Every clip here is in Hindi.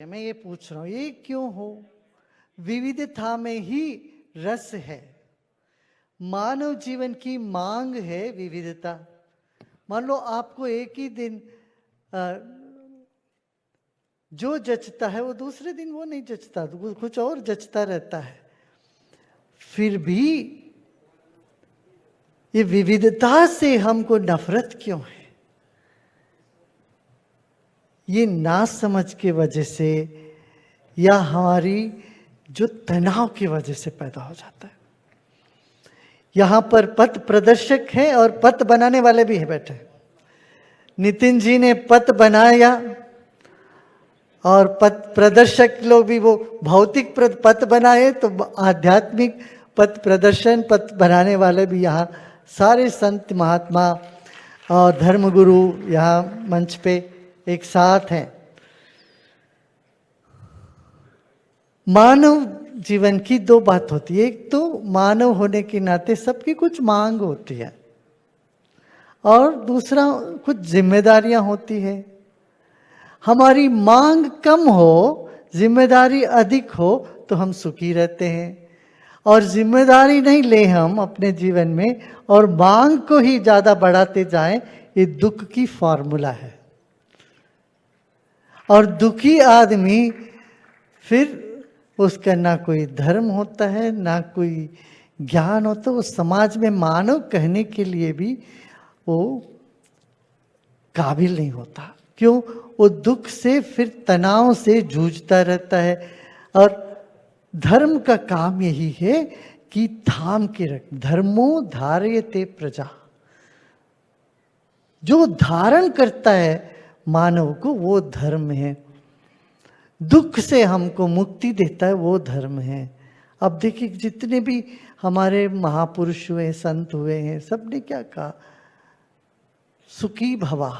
मैं ये पूछ रहा हूं, ये क्यों हो? विविधता में ही रस है। मानव जीवन की मांग है विविधता। मान लो आपको एक ही दिन जो जचता है वो दूसरे दिन वो नहीं जचता, कुछ और जचता रहता है। फिर भी ये विविधता से हमको नफरत क्यों है? ये नासमझ की वजह से या हमारी जो तनाव की वजह से पैदा हो जाता है। यहां पर पथ प्रदर्शक है और पथ बनाने वाले भी है बैठे। नितिन जी ने पथ बनाया और पथ प्रदर्शक लोग भी वो भौतिक पथ बनाए, तो आध्यात्मिक पथ प्रदर्शन पथ बनाने वाले भी यहाँ सारे संत महात्मा और धर्मगुरु यहाँ मंच पे एक साथ हैं। मानव जीवन की दो बात होती है, एक तो मानव होने के नाते सबकी कुछ मांग होती है और दूसरा कुछ जिम्मेदारियां होती है। हमारी मांग कम हो, जिम्मेदारी अधिक हो तो हम सुखी रहते हैं, और जिम्मेदारी नहीं ले हम अपने जीवन में और मांग को ही ज्यादा बढ़ाते जाएं, ये दुख की फॉर्मूला है। और दुखी आदमी फिर उसका ना कोई धर्म होता है ना कोई ज्ञान होता, वो समाज में मानव कहने के लिए भी वो काबिल नहीं होता। क्यों? वो दुख से फिर तनाव से जूझता रहता है। और धर्म का काम यही है कि थाम के रख, धर्मो धार्यते प्रजा। जो धारण करता है मानव को वो धर्म है। दुख से हमको मुक्ति देता है वो धर्म है। अब देखिए जितने भी हमारे महापुरुष हुए, संत हुए हैं, सबने क्या कहा? सुखी भवा,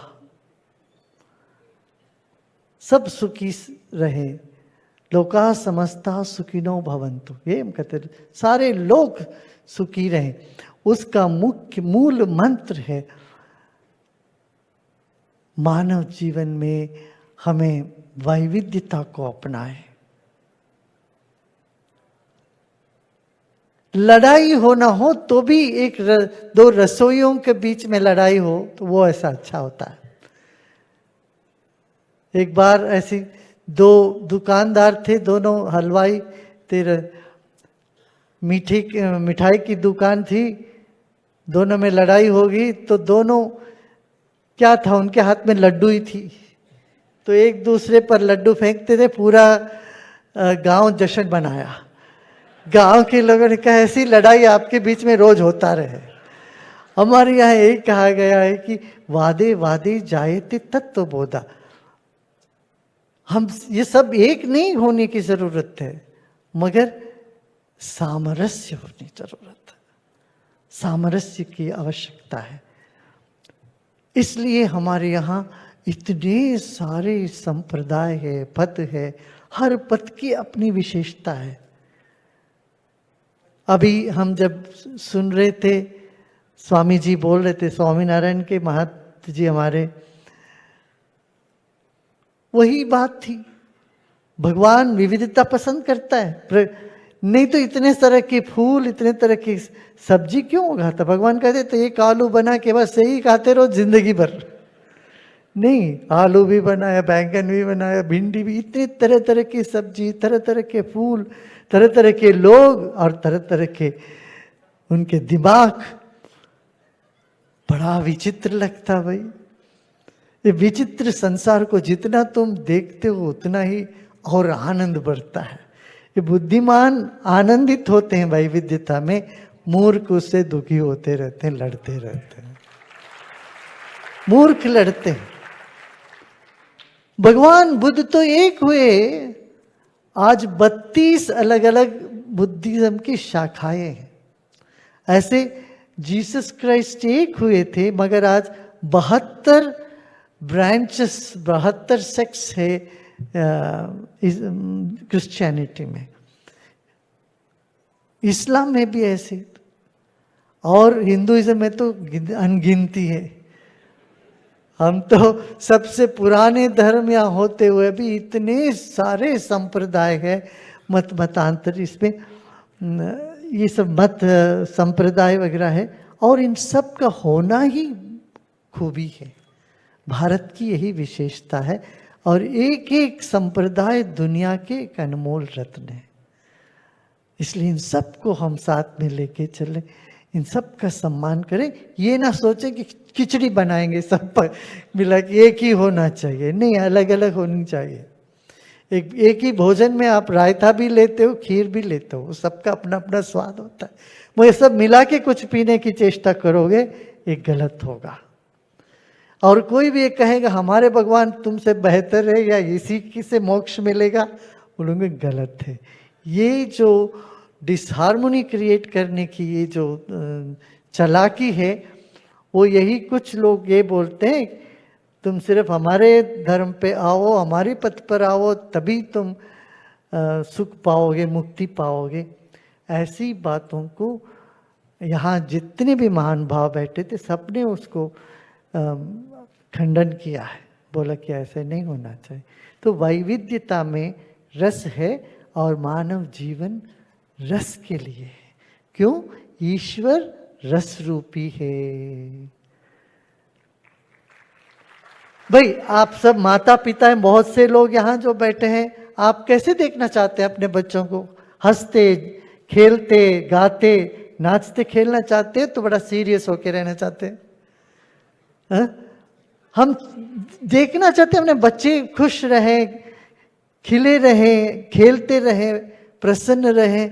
सब सुखी रहे, लोका समस्ता सुखिनो भवन्तु। ये हम कहते हैं सारे लोग सुखी रहे। उसका मुख्य मूल मंत्र है मानव जीवन में हमें वैविध्यता को अपनाए। लड़ाई हो ना हो तो भी दो रसोइयों के बीच में लड़ाई हो तो वो ऐसा अच्छा होता है। एक बार ऐसी दो दुकानदार थे, दोनों हलवाई, मिठाई की दुकान थी, दोनों में लड़ाई होगी तो दोनों क्या था, उनके हाथ में लड्डू ही थी, तो एक दूसरे पर लड्डू फेंकते थे। पूरा गांव जश्न मनाया। गांव के लोगों ने कहा ऐसी लड़ाई आपके बीच में रोज होता रहे। हमारे यहाँ यही कहा गया है कि वादे वादे जायते तत्व बोधा। हम ये सब एक नहीं होने की जरूरत है, मगर सामरस्य होने जरूरत है। सामरस्य की आवश्यकता है। इसलिए हमारे यहाँ इतने सारे संप्रदाय है, पथ है, हर पथ की अपनी विशेषता है। अभी हम जब सुन रहे थे, स्वामी जी बोल रहे थे, स्वामीनारायण के महंत जी हमारे, वही बात थी। भगवान विविधता पसंद करता है, नहीं तो इतने तरह के फूल, इतने तरह की सब्जी क्यों उगाता? भगवान कहते तो एक आलू बना के बस यही खाते रहो जिंदगी भर। नहीं, आलू भी बनाया, बैंगन भी बनाया, भिंडी भी, इतने तरह तरह की सब्जी, तरह तरह के फूल, तरह तरह के लोग और तरह तरह के उनके दिमाग। बड़ा विचित्र लगता भाई। ये विचित्र संसार को जितना तुम देखते हो उतना ही और आनंद बढ़ता है। ये बुद्धिमान आनंदित होते हैं वैविध्यता में, मूर्ख उससे दुखी होते रहते हैं, लड़ते रहते हैं। मूर्ख लड़ते हैं। भगवान बुद्ध तो एक हुए, आज 32 अलग अलग बुद्धिज्म की शाखाएं हैं। ऐसे जीसस क्राइस्ट एक हुए थे, मगर आज 72 ब्रांचेस, 72 सेक्ट्स है क्रिश्चियनिटी में। इस्लाम में भी ऐसे, और हिंदुइज्म में तो अनगिनती है। हम तो सबसे पुराने धर्म यहाँ होते हुए भी इतने सारे संप्रदाय है, मत मतांतर इसमें ये सब मत संप्रदाय वगैरह है, और इन सब का होना ही खूबी है। भारत की यही विशेषता है, और एक एक संप्रदाय दुनिया के एक अनमोल रत्न है। इसलिए इन सबको हम साथ में लेके चले, इन सब का सम्मान करें। ये ना सोचें कि खिचड़ी बनाएंगे सब पर मिला के एक ही होना चाहिए, नहीं, अलग अलग होनी चाहिए। एक ही भोजन में आप रायता भी लेते हो, खीर भी लेते हो, सबका अपना अपना स्वाद होता है। वो ये सब मिला के कुछ पीने की चेष्टा करोगे, एक गलत होगा। और कोई भी ये कहेगा हमारे भगवान तुमसे बेहतर है या इसी की से मोक्ष मिलेगा, बोलोगे गलत है। ये जो डिसहार्मोनी क्रिएट करने की ये जो चालाकी है, वो यही कुछ लोग ये बोलते हैं तुम सिर्फ हमारे धर्म पे आओ, हमारी पथ पर आओ, तभी तुम सुख पाओगे, मुक्ति पाओगे। ऐसी बातों को यहाँ जितने भी महान भाव बैठे थे सबने उसको खंडन किया है, बोला कि ऐसे नहीं होना चाहिए। तो वैविध्यता में रस है, और मानव जीवन रस के लिए है। क्यों? ईश्वर रस रूपी है। भाई आप सब माता पिता हैं, बहुत से लोग यहाँ जो बैठे हैं, आप कैसे देखना चाहते हैं अपने बच्चों को? हंसते, खेलते, गाते, नाचते खेलना चाहते हैं तो बड़ा सीरियस होके रहना चाहते हैं? हम देखना चाहते हैं अपने बच्चे खुश रहे, खिले रहे, खेलते रहे, प्रसन्न रहे।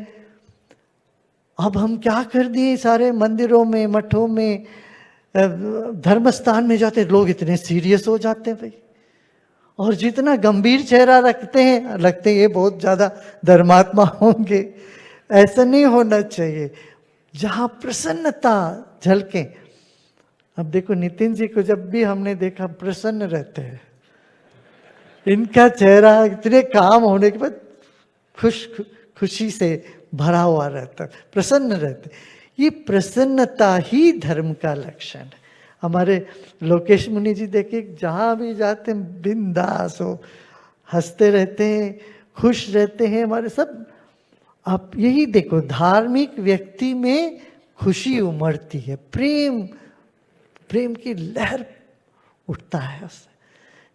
अब हम क्या कर दिए, सारे मंदिरों में, मठों में, धर्म स्थान में जाते लोग इतने सीरियस हो जाते हैं भाई, और जितना गंभीर चेहरा रखते हैं, लगते हैं ये बहुत ज्यादा धर्मात्मा होंगे। ऐसा नहीं होना चाहिए, जहां प्रसन्नता झलके। अब देखो नितिन जी को जब भी हमने देखा प्रसन्न रहते हैं, इनका चेहरा इतने काम होने के बाद खुशी से भरा हुआ रहता, प्रसन्न रहते। ये प्रसन्नता ही धर्म का लक्षण है। हमारे लोकेश मुनि जी देखिए, जहाँ भी जाते हैं बिंदास हो, हंसते रहते हैं, खुश रहते हैं। हमारे सब आप यही देखो, धार्मिक व्यक्ति में खुशी उमड़ती है, प्रेम की लहर उठता है उससे।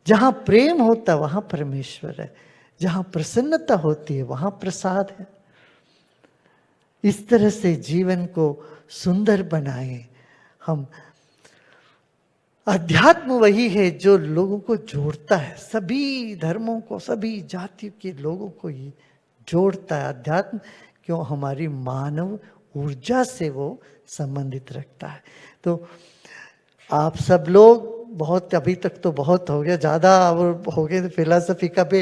जहाँ प्रेम होता है वहाँ परमेश्वर है, जहाँ प्रसन्नता होती है वहाँ प्रसाद है। इस तरह से जीवन को सुंदर बनाएं हम। अध्यात्म वही है जो लोगों को जोड़ता है, सभी धर्मों को, सभी जातियों के लोगों को ये जोड़ता है अध्यात्म। क्यों? हमारी मानव ऊर्जा से वो संबंधित रखता है। तो आप सब लोग बहुत, अभी तक तो बहुत हो गया, ज़्यादा हो गए तो फिलॉसफी का भी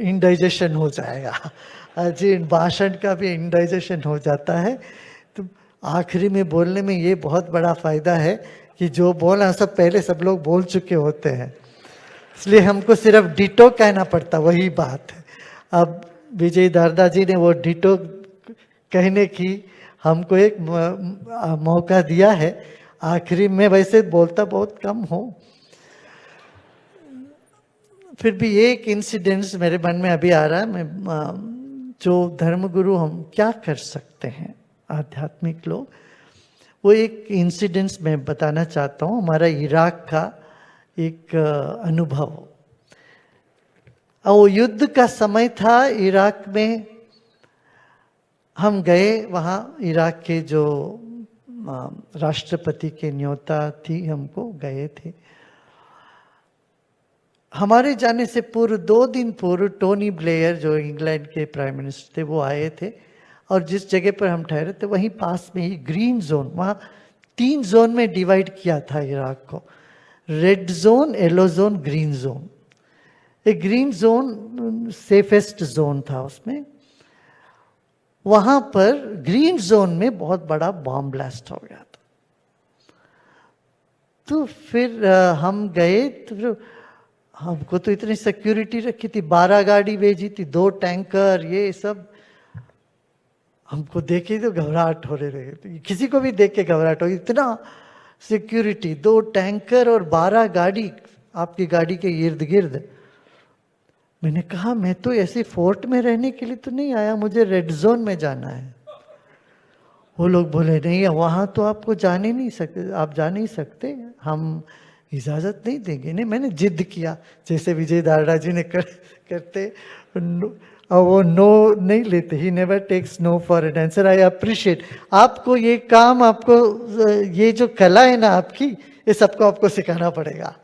इंडाइजेशन हो जाएगा जी, भाषण का भी इंडाइजेशन हो जाता है। तो आखिरी में बोलने में ये बहुत बड़ा फायदा है कि जो बोला सब पहले सब लोग बोल चुके होते हैं, इसलिए हमको सिर्फ डिटो कहना पड़ता, वही बात है। अब विजय दारदा जी ने वो डिटो कहने की हमको एक मौका दिया है। आखिरी में वैसे बोलता बहुत कम हूँ, फिर भी एक इंसिडेंस मेरे मन में अभी आ रहा है। मैं जो धर्मगुरु हम क्या कर सकते हैं आध्यात्मिक लोग, वो एक इंसिडेंस मैं बताना चाहता हूँ। हमारा इराक का एक अनुभव, वो युद्ध का समय था इराक में। हम गए वहाँ, इराक के जो राष्ट्रपति के न्योता थी, हमको गए थे। हमारे जाने से पूर्व 2 दिन पूर्व टोनी ब्लेयर जो इंग्लैंड के प्राइम मिनिस्टर थे वो आए थे, और जिस जगह पर हम ठहरे थे वहीं पास में ही ग्रीन जोन, वहाँ 3 जोन में डिवाइड किया था इराक को, red zone, yellow zone, green zone. एक ग्रीन जोन सेफेस्ट जोन था उसमें। वहां पर ग्रीन जोन में बहुत बड़ा बॉम्ब ब्लास्ट हो गया था। तो फिर हम गए, तो फिर हमको तो इतनी सिक्योरिटी रखी थी, 12 गाड़ी भेजी थी, 2 टैंकर, ये सब। हमको देखे तो घबराहट हो रही, किसी को भी देख के घबराहट हो, इतना सिक्योरिटी, 2 टैंकर और 12 गाड़ी आपकी गाड़ी के इर्द गिर्द। मैंने कहा मैं तो ऐसे फोर्ट में रहने के लिए तो नहीं आया, मुझे रेड जोन में जाना है। वो लोग बोले नहीं, वहाँ तो आपको जाने नहीं सकते, आप जा नहीं सकते, हम इजाज़त नहीं देंगे। नहीं, मैंने जिद किया जैसे विजय दाड़ा जी ने करते, और वो नो नहीं लेते। He never takes no for an answer. I appreciate आपको ये काम, आपको ये जो कला है ना आपकी, ये सबको आपको सिखाना पड़ेगा।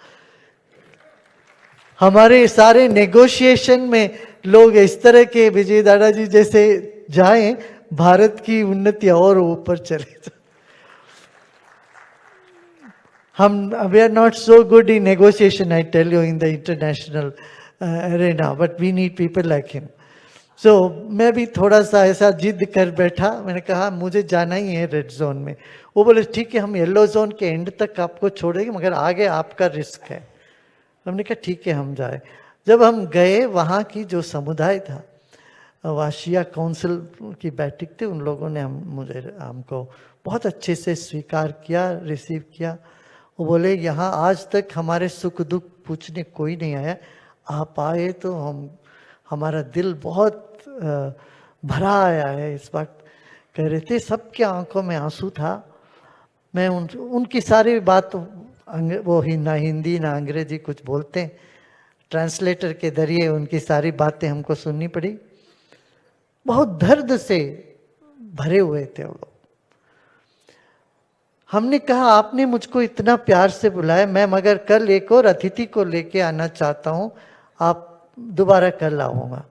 हमारे सारे नेगोशिएशन में लोग इस तरह के विजय दाड़ा जी जैसे जाएं, भारत की उन्नति और ऊपर चले। हम we are not so good in negotiation, I tell you, in the international arena, but we need people like him. So मैं भी थोड़ा सा ऐसा जिद कर बैठा। मैंने कहा मुझे जाना ही है रेड जोन में। वो बोले ठीक है, हम येलो जोन के एंड तक आपको छोड़ेंगे, मगर आगे आपका रिस्क है। हमने कहा ठीक है, हम जाए। जब हम गए, वहाँ की जो समुदाय था, वाशिया काउंसिल की बैठक थी, उन लोगों ने हमको बहुत अच्छे से स्वीकार किया, रिसीव किया। वो बोले यहाँ आज तक हमारे सुख दुख पूछने कोई नहीं आया, आप आए तो हमारा दिल बहुत भरा आया है इस वक्त। कह रहे थे, सबके आंखों में आंसू था। मैं उनकी सारी बात, वो ना हिंदी ना अंग्रेजी कुछ बोलते हैं, ट्रांसलेटर के जरिए उनकी सारी बातें हमको सुननी पड़ी। बहुत दर्द से भरे हुए थे वो लोग। हमने कहा आपने मुझको इतना प्यार से बुलाया, मैं मगर कल एक और अतिथि को लेके आना चाहता हूँ, आप दोबारा कल आऊँगा।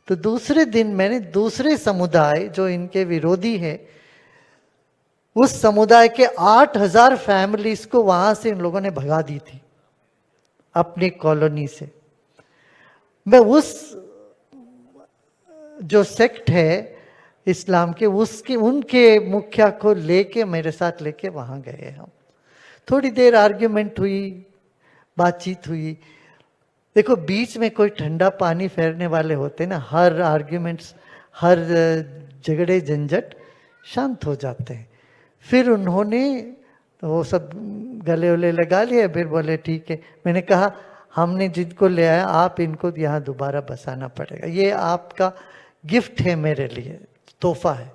तो दूसरे दिन मैंने दूसरे समुदाय जो इनके विरोधी है, उस समुदाय के 8000 फैमिलीज को वहां से इन लोगों ने भगा दी थी अपनी कॉलोनी से। मैं उस जो सेक्ट है इस्लाम के, उनके मुखिया को लेके, मेरे साथ लेके वहां गए हम। थोड़ी देर आर्ग्यूमेंट हुई, बातचीत हुई। देखो बीच में कोई ठंडा पानी फेरने वाले होते ना, हर आर्ग्यूमेंट्स, हर झगड़े झंझट शांत हो जाते हैं। फिर उन्होंने तो वो सब गले उले लगा लिए, फिर बोले ठीक है। मैंने कहा हमने जिनको ले आया, आप इनको यहाँ दोबारा बसाना पड़ेगा, ये आपका गिफ्ट है मेरे लिए, तोहफा है।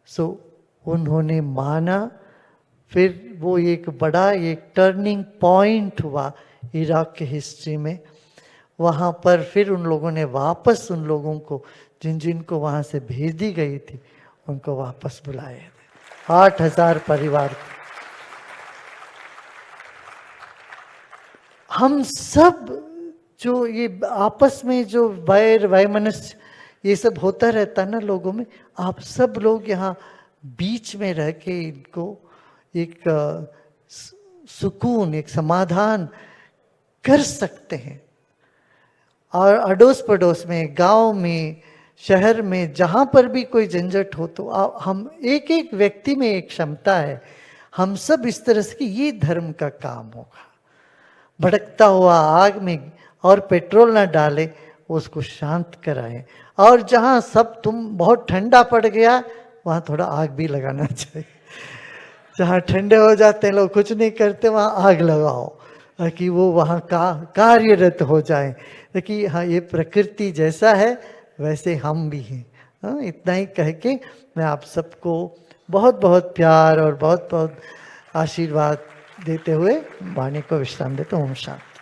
सो उन्होंने माना। फिर वो एक बड़ा एक टर्निंग पॉइंट हुआ इराक के हिस्ट्री में। वहाँ पर फिर उन लोगों ने वापस उन लोगों को जिनको वहाँ से भेज दी गई थी, उनको वापस बुलाए। 8000 परिवार। हम सब जो ये आपस में जो वैर वैमनस्य ये सब होता रहता ना लोगों में, आप सब लोग यहाँ बीच में रह के इनको एक सुकून, एक समाधान कर सकते हैं। और अड़ोस पड़ोस में, गांव में, शहर में, जहाँ पर भी कोई झंझट हो तो हम एक एक व्यक्ति में एक क्षमता है, हम सब इस तरह से कि ये धर्म का काम होगा। भड़कता हुआ आग में और पेट्रोल ना डाले, उसको शांत कराएं। और जहाँ सब तुम बहुत ठंडा पड़ गया, वहाँ थोड़ा आग भी लगाना चाहिए। जहाँ ठंडे हो जाते हैं लोग, कुछ नहीं करते, वहाँ आग लगाओ ताकि वो वहाँ कार्यरत हो जाए। देखिए हाँ, ये प्रकृति जैसा है वैसे हम भी हैं। हाँ, इतना ही कह के मैं आप सबको बहुत बहुत प्यार और बहुत बहुत आशीर्वाद देते हुए वाणी को विश्राम देता हूँ। ओम शांति।